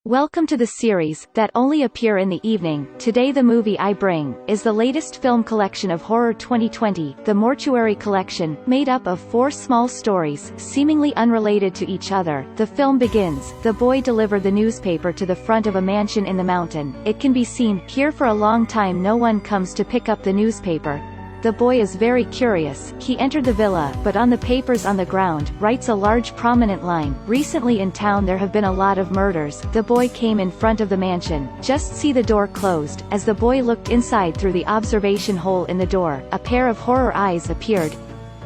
Welcome to the series that only appear in the evening. Today the movie I bring is the latest film collection of horror 2020, the Mortuary collection, made up of 4 small stories, seemingly unrelated to each other. The film begins. The boy delivered the newspaper to the front of a mansion in the mountain. It can be seen, here for a long time no one comes to pick up the newspaper. The boy is very curious. He entered the villa, but on the papers on the ground, writes a large prominent line, "Recently in town there have been a lot of murders." The boy came in front of the mansion. Just see the door closed. As the boy looked inside through the observation hole in the door, a pair of horror eyes appeared.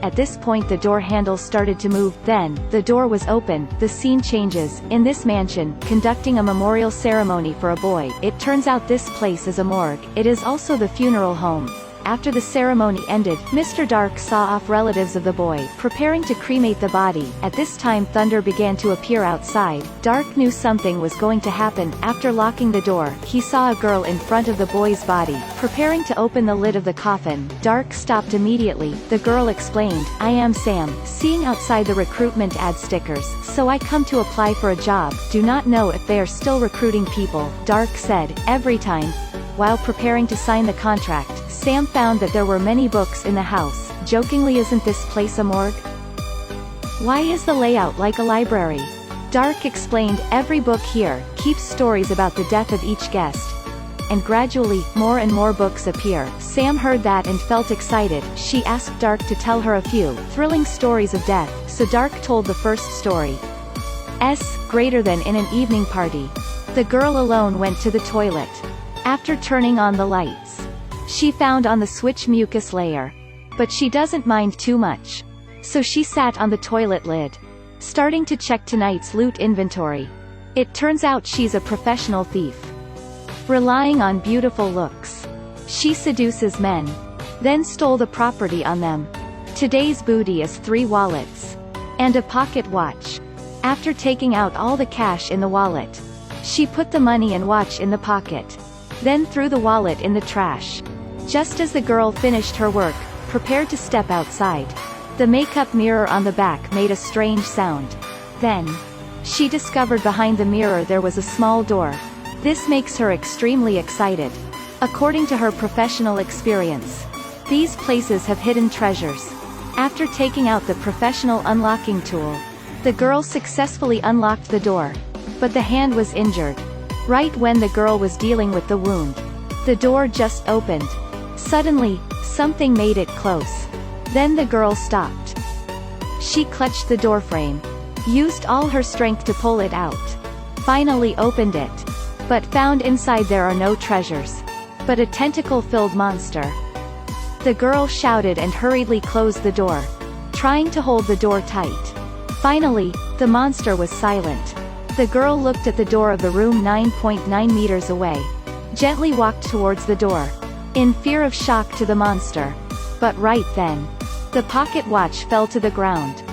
At this point the door handle started to move, then, the door was open. The scene changes. In this mansion, conducting a memorial ceremony for a boy. It turns out this place is a morgue. It is also the funeral home. After the ceremony ended, Mr. Dark saw off relatives of the boy, preparing to cremate the body. At this time thunder began to appear outside. Dark knew something was going to happen. After locking the door, he saw a girl in front of the boy's body, preparing to open the lid of the coffin. Dark stopped immediately. The girl explained, "I am Sam, seeing outside the recruitment ad stickers, so I come to apply for a job. Do not know if they are still recruiting people." Dark said, "Every time." While preparing to sign the contract, Sam found that there were many books in the house. Jokingly, "Isn't this place a morgue? Why is the layout like a library?" Dark explained, "Every book here keeps stories about the death of each guest." And gradually, more and more books appear. Sam heard that and felt excited. She asked Dark to tell her a few thrilling stories of death, so Dark told the first story. Greater than in an evening party. The girl alone went to the toilet. After turning on the lights, she found on the switch mucus layer. But she doesn't mind too much. So she sat on the toilet lid, starting to check tonight's loot inventory. It turns out she's a professional thief. Relying on beautiful looks, she seduces men, then stole the property on them. Today's booty is 3 wallets and a pocket watch. After taking out all the cash in the wallet, she put the money and watch in the pocket, then threw the wallet in the trash. Just as the girl finished her work, prepared to step outside, the makeup mirror on the back made a strange sound. Then, she discovered behind the mirror there was a small door. This makes her extremely excited. According to her professional experience, these places have hidden treasures. After taking out the professional unlocking tool, the girl successfully unlocked the door. But the hand was injured. Right when the girl was dealing with the wound, the door just opened. Suddenly, something made it close. Then the girl stopped. She clutched the doorframe, used all her strength to pull it out, finally opened it, but found inside there are no treasures, but a tentacle-filled monster. The girl shouted and hurriedly closed the door, trying to hold the door tight. Finally, the monster was silent. The girl looked at the door of the room 9.9 meters away, gently walked towards the door, in fear of shock to the monster. But right then, the pocket watch fell to the ground,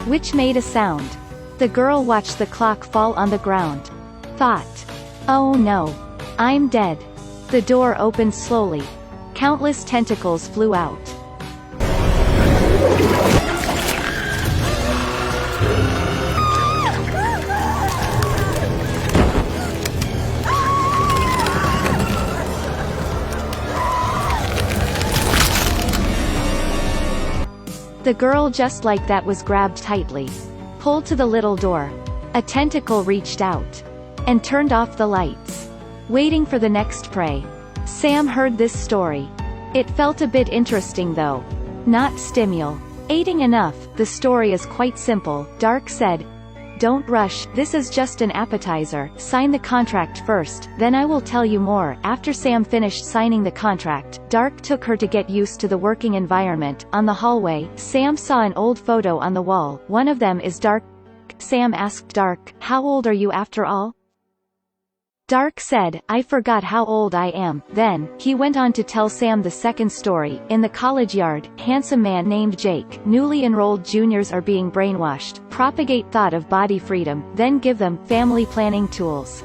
which made a sound. The girl watched the clock fall on the ground. Thought, "Oh no, I'm dead." The door opened slowly. Countless tentacles flew out. The girl just like that was grabbed tightly, pulled to the little door. A tentacle reached out and turned off the lights, waiting for the next prey. Sam heard this story. It felt a bit interesting though, not stimulating enough. The story is quite simple. Dark said, "Don't rush, this is just an appetizer. Sign the contract first, then I will tell you more." After Sam finished signing the contract, Dark took her to get used to the working environment. On the hallway, Sam saw an old photo on the wall. One of them is Dark. Sam asked Dark, "How old are you after all?" Dark said, "I forgot how old I am." Then, he went on to tell Sam the second story. In the college yard, handsome man named Jake, newly enrolled juniors are being brainwashed, propagate thought of body freedom, then give them family planning tools,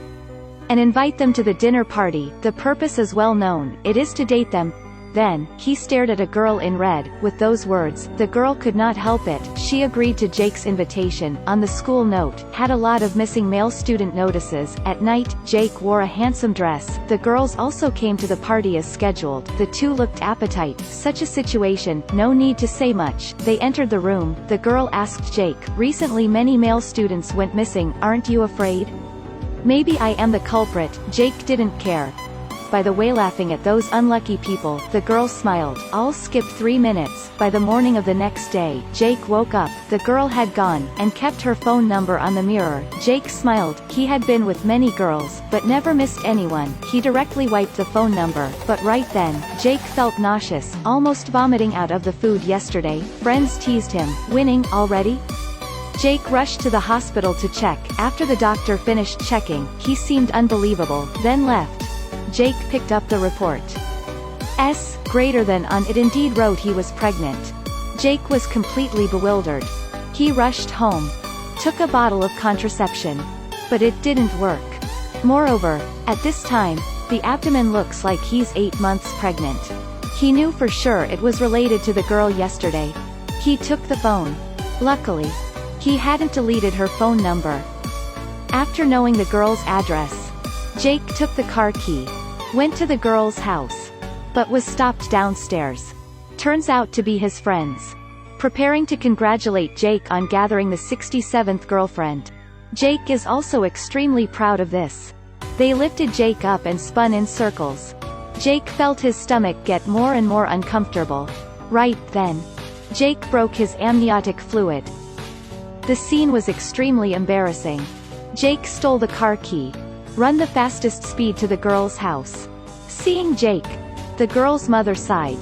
and invite them to the dinner party. The purpose is well known, it is to date them. Then, he stared at a girl in red. With those words, the girl could not help it. She agreed to Jake's invitation. On the school note, had a lot of missing male student notices. At night, Jake wore a handsome dress. The girls also came to the party as scheduled. The two looked appetite. Such a situation, no need to say much. They entered the room. The girl asked Jake, "Recently many male students went missing, aren't you afraid?" "Maybe I am the culprit." Jake didn't care. By the way, laughing at those unlucky people, the girl smiled. "I'll skip 3 minutes." By the morning of the next day, Jake woke up. The girl had gone, and kept her phone number on the mirror. Jake smiled. He had been with many girls, but never missed anyone. He directly wiped the phone number, but right then, Jake felt nauseous, almost vomiting out of the food yesterday. Friends teased him, "Winning, already?" Jake rushed to the hospital to check. After the doctor finished checking, he seemed unbelievable, then left. Jake picked up the report. Greater than on it indeed wrote he was pregnant. Jake was completely bewildered. He rushed home. Took a bottle of contraception. But it didn't work. Moreover, at this time, the abdomen looks like he's 8 months pregnant. He knew for sure it was related to the girl yesterday. He took the phone. Luckily, he hadn't deleted her phone number. After knowing the girl's address, Jake took the car key, went to the girl's house, but was stopped downstairs. Turns out to be his friends, preparing to congratulate Jake on gathering the 67th girlfriend. Jake is also extremely proud of this. They lifted Jake up and spun in circles. Jake felt his stomach get more and more uncomfortable. Right then, Jake broke his amniotic fluid. The scene was extremely embarrassing. Jake stole the car key, run the fastest speed to the girl's house. Seeing Jake, the girl's mother sighed.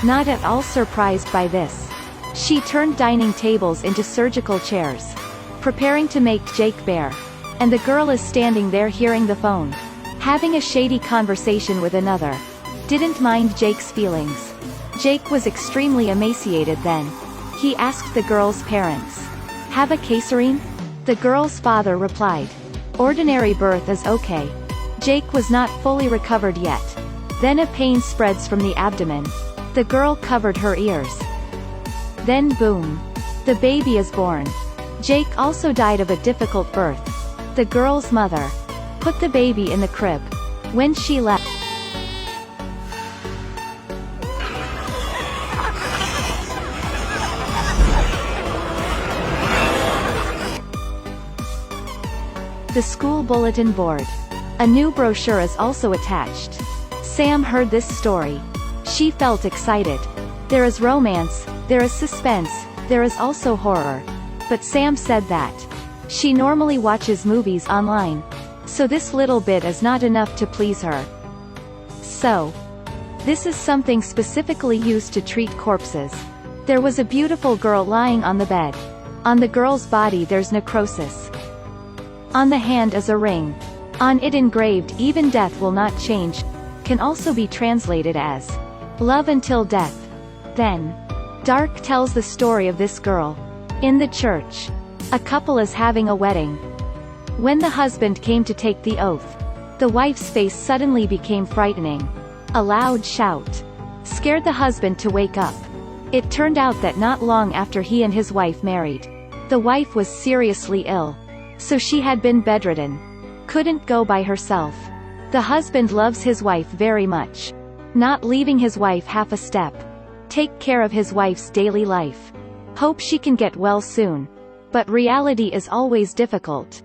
Not at all surprised by this. She turned dining tables into surgical chairs, preparing to make Jake bare. And the girl is standing there hearing the phone, having a shady conversation with another. Didn't mind Jake's feelings. Jake was extremely emaciated then. He asked the girl's parents, "Have a cesarean?" The girl's father replied, "Ordinary birth is okay." Jake was not fully recovered yet. Then a pain spreads from the abdomen. The girl covered her ears. Then boom. The baby is born. Jake also died of a difficult birth. The girl's mother put the baby in the crib. When she left, the school bulletin board. A new brochure is also attached. Sam heard this story. She felt excited. There is romance, there is suspense, there is also horror. But Sam said that she normally watches movies online, so this little bit is not enough to please her. So, this is something specifically used to treat corpses. There was a beautiful girl lying on the bed. On the girl's body there's necrosis. On the hand is a ring. On it engraved, "Even death will not change," can also be translated as "Love until death." Then, Dark tells the story of this girl. In the church, a couple is having a wedding. When the husband came to take the oath, the wife's face suddenly became frightening. A loud shout scared the husband to wake up. It turned out that not long after he and his wife married, the wife was seriously ill. So she had been bedridden. Couldn't go by herself. The husband loves his wife very much, not leaving his wife half a step. Take care of his wife's daily life. Hope she can get well soon. But reality is always difficult.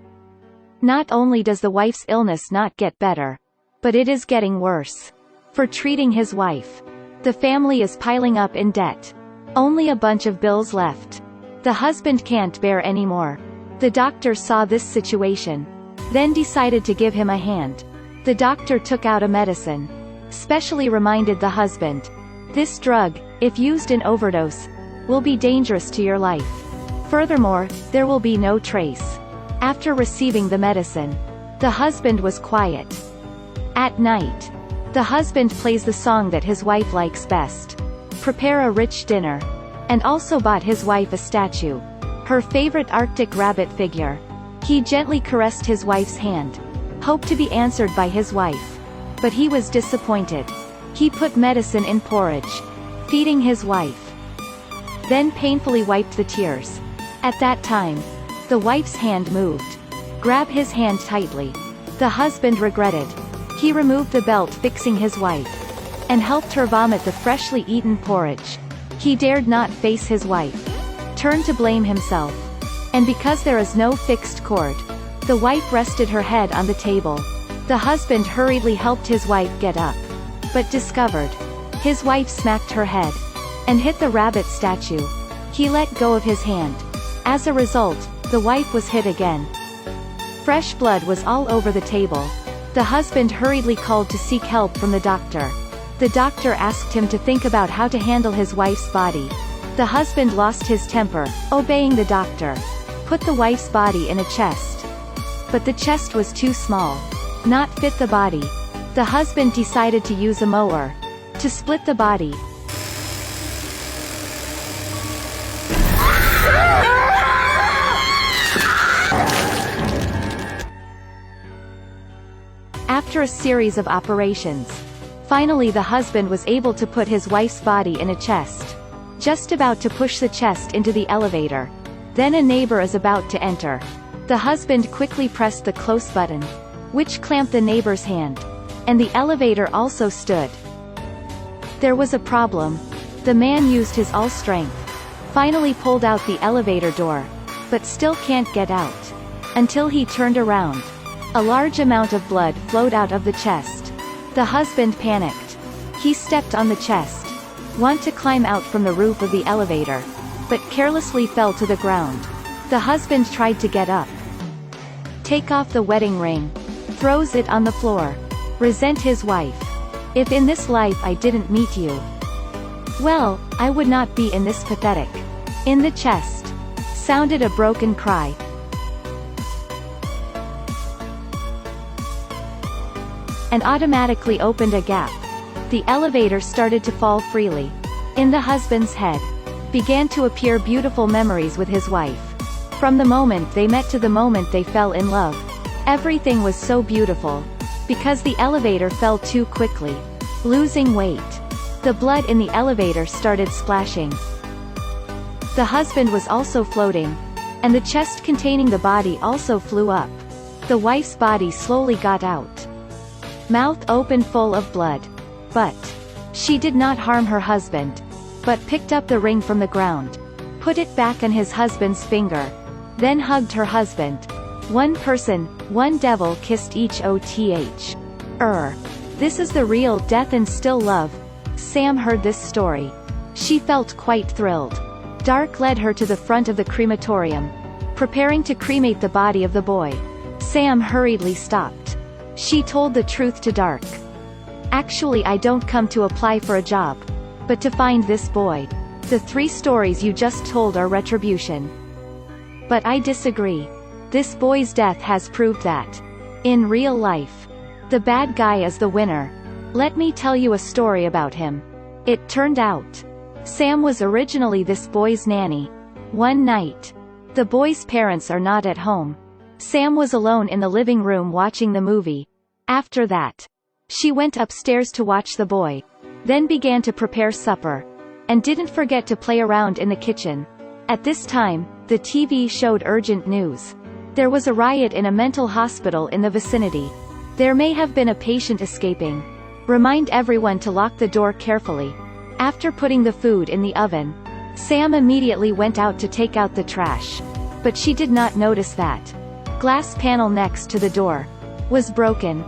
Not only does the wife's illness not get better, but it is getting worse. For treating his wife, the family is piling up in debt. Only a bunch of bills left. The husband can't bear anymore. The doctor saw this situation, then decided to give him a hand. The doctor took out a medicine, specially reminded the husband, "This drug, if used in overdose, will be dangerous to your life. Furthermore, there will be no trace." After receiving the medicine, the husband was quiet. At night, the husband plays the song that his wife likes best. Prepare a rich dinner. And also bought his wife a statue, her favorite Arctic rabbit figure. He gently caressed his wife's hand, hoped to be answered by his wife. But he was disappointed. He put medicine in porridge, feeding his wife. Then painfully wiped the tears. At that time, the wife's hand moved. Grab his hand tightly. The husband regretted. He removed the belt fixing his wife, and helped her vomit the freshly eaten porridge. He dared not face his wife. Turned to blame himself. And because there is no fixed cord, the wife rested her head on the table. The husband hurriedly helped his wife get up, but discovered his wife smacked her head and hit the rabbit statue. He let go of his hand. As a result, the wife was hit again. Fresh blood was all over the table. The husband hurriedly called to seek help from the doctor. The doctor asked him to think about how to handle his wife's body. The husband lost his temper, obeying the doctor. Put the wife's body in a chest. But the chest was too small. Not fit the body. The husband decided to use a mower to split the body. After a series of operations, finally the husband was able to put his wife's body in a chest. Just about to push the chest into the elevator. Then a neighbor is about to enter. The husband quickly pressed the close button, which clamped the neighbor's hand, and the elevator also stood. There was a problem. The man used his all strength, finally pulled out the elevator door, but still can't get out. Until he turned around. A large amount of blood flowed out of the chest. The husband panicked. He stepped on the chest, want to climb out from the roof of the elevator, but carelessly fell to the ground. The husband tried to get up, take off the wedding ring, throws it on the floor. Resent his wife. If in this life I didn't meet you, well, I would not be in this pathetic. In the chest sounded a broken cry. And automatically opened a gap. The elevator started to fall freely. In the husband's head began to appear beautiful memories with his wife. From the moment they met to the moment they fell in love. Everything was so beautiful. Because the elevator fell too quickly. Losing weight. The blood in the elevator started splashing. The husband was also floating. And the chest containing the body also flew up. The wife's body slowly got out. Mouth open full of blood. But she did not harm her husband, but picked up the ring from the ground, put it back on his husband's finger, then hugged her husband. One person, one devil kissed each oth. This is the real death and still love. Sam heard this story. She felt quite thrilled. Dark led her to the front of the crematorium, preparing to cremate the body of the boy. Sam hurriedly stopped. She told the truth to Dark. Actually, I don't come to apply for a job, but to find this boy. The 3 stories you just told are retribution. But I disagree. This boy's death has proved that. In real life, the bad guy is the winner. Let me tell you a story about him. It turned out, Sam was originally this boy's nanny. One night, the boy's parents are not at home. Sam was alone in the living room watching the movie. After that, she went upstairs to watch the boy, then began to prepare supper, and didn't forget to play around in the kitchen. At this time, the TV showed urgent news. There was a riot in a mental hospital in the vicinity. There may have been a patient escaping. Remind everyone to lock the door carefully. After putting the food in the oven, Sam immediately went out to take out the trash. But she did not notice that glass panel next to the door was broken.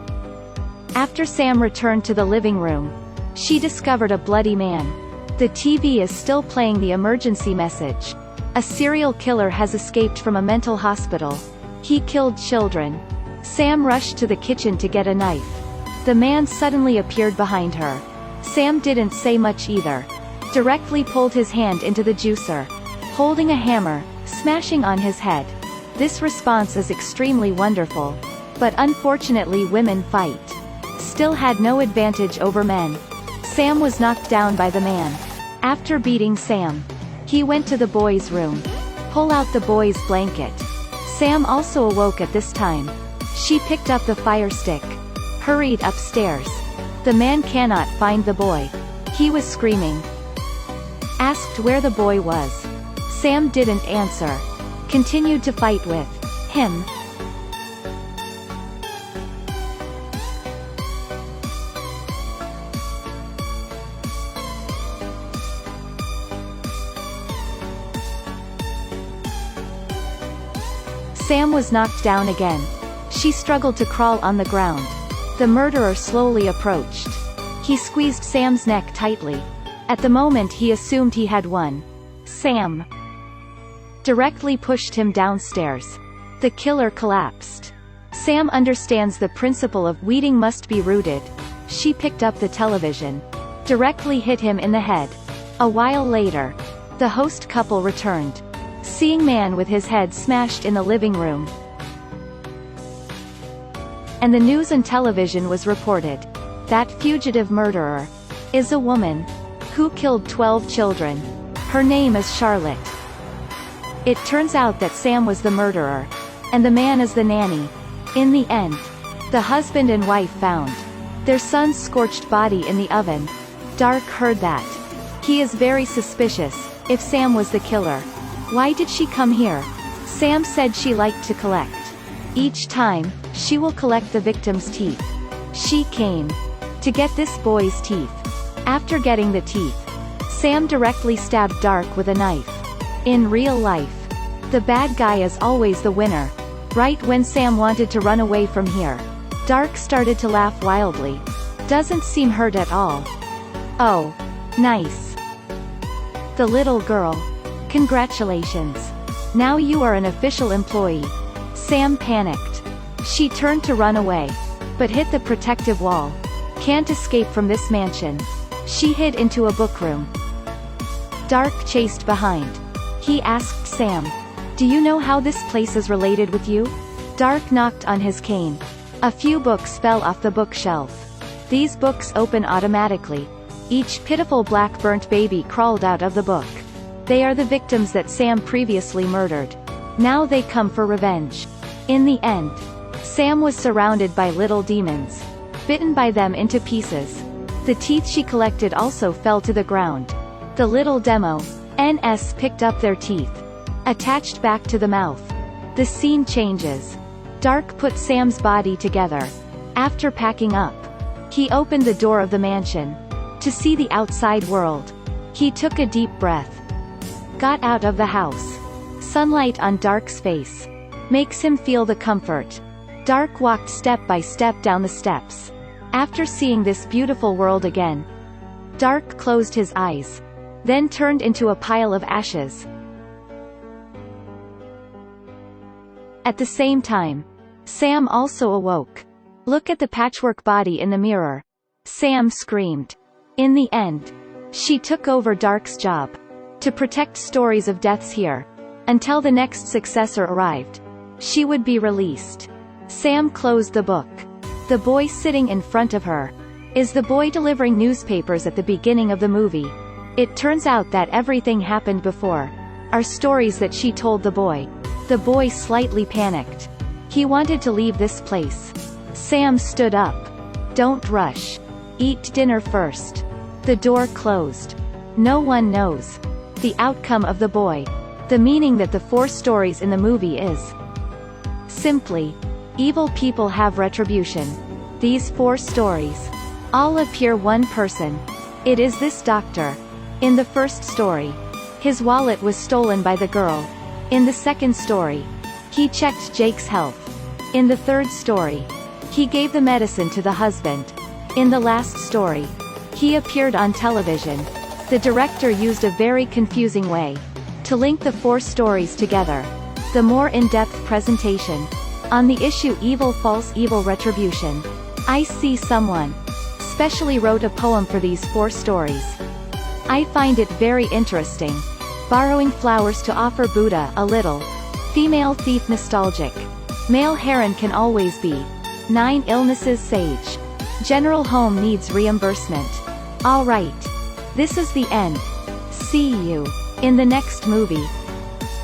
After Sam returned to the living room, she discovered a bloody man. The TV is still playing the emergency message. A serial killer has escaped from a mental hospital. He killed children. Sam rushed to the kitchen to get a knife. The man suddenly appeared behind her. Sam didn't say much either. Directly pulled his hand into the juicer, holding a hammer, smashing on his head. This response is extremely wonderful. But unfortunately women fight. Still had no advantage over men. Sam was knocked down by the man. After beating Sam, he went to the boy's room. Pull out the boy's blanket. Sam also awoke at this time. She picked up the fire stick, hurried upstairs. The man cannot find the boy. He was screaming. Asked where the boy was. Sam didn't answer. Continued to fight with him. Sam was knocked down again. She struggled to crawl on the ground. The murderer slowly approached. He squeezed Sam's neck tightly. At the moment he assumed he had won. Sam directly pushed him downstairs. The killer collapsed. Sam understands the principle of weeding must be rooted. She picked up the television. Directly hit him in the head. A while later, the host couple returned. Seeing man with his head smashed in the living room. And the news and television was reported. That fugitive murderer is a woman who killed 12 children. Her name is Charlotte. It turns out that Sam was the murderer, and the man is the nanny. In the end, the husband and wife found their son's scorched body in the oven. Dark heard that. He is very suspicious, if Sam was the killer. Why did she come here? Sam said she liked to collect. Each time, she will collect the victim's teeth. She came to get this boy's teeth. After getting the teeth, Sam directly stabbed Dark with a knife. In real life, the bad guy is always the winner. Right when Sam wanted to run away from here, Dark started to laugh wildly. Doesn't seem hurt at all. Oh. Nice. The little girl. Congratulations. Now you are an official employee. Sam panicked. She turned to run away, but hit the protective wall. Can't escape from this mansion. She hid into a book room. Dark chased behind. He asked Sam, "Do you know how this place is related with you?" Dark knocked on his cane. A few books fell off the bookshelf. These books open automatically. Each pitiful black burnt baby crawled out of the book. They are the victims that Sam previously murdered. Now they come for revenge. In the end, Sam was surrounded by little demons, bitten by them into pieces. The teeth she collected also fell to the ground. The little demo NS picked up their teeth, attached back to the mouth. The scene changes. Dark put Sam's body together. After packing up, he opened the door of the mansion to see the outside world. He took a deep breath. Got out of the house. Sunlight on Dark's face makes him feel the comfort. Dark walked step by step down the steps. After seeing this beautiful world again, Dark closed his eyes, then turned into a pile of ashes. At the same time, Sam also awoke. Look at the patchwork body in the mirror. Sam screamed. In the end, she took over Dark's job to protect stories of deaths here. Until the next successor arrived, she would be released. Sam closed the book. The boy sitting in front of her is the boy delivering newspapers at the beginning of the movie. It turns out that everything happened before are stories that she told the boy. The boy slightly panicked. He wanted to leave this place. Sam stood up. Don't rush. Eat dinner first. The door closed. No one knows the outcome of the boy. The meaning that the 4 stories in the movie is simply, evil people have retribution. These 4 stories all appear one person. It is this doctor. In the first story, his wallet was stolen by the girl. In the second story, he checked Jake's health. In the third story, he gave the medicine to the husband. In the last story, he appeared on television. The director used a very confusing way to link the 4 stories together. The more in-depth presentation on the issue Evil False Evil Retribution. I see someone specially wrote a poem for these 4 stories. I find it very interesting. Borrowing flowers to offer Buddha a little. Female thief nostalgic. Male heron can always be. 9 illnesses sage. General home needs reimbursement. Alright. This is the end. See you in the next movie.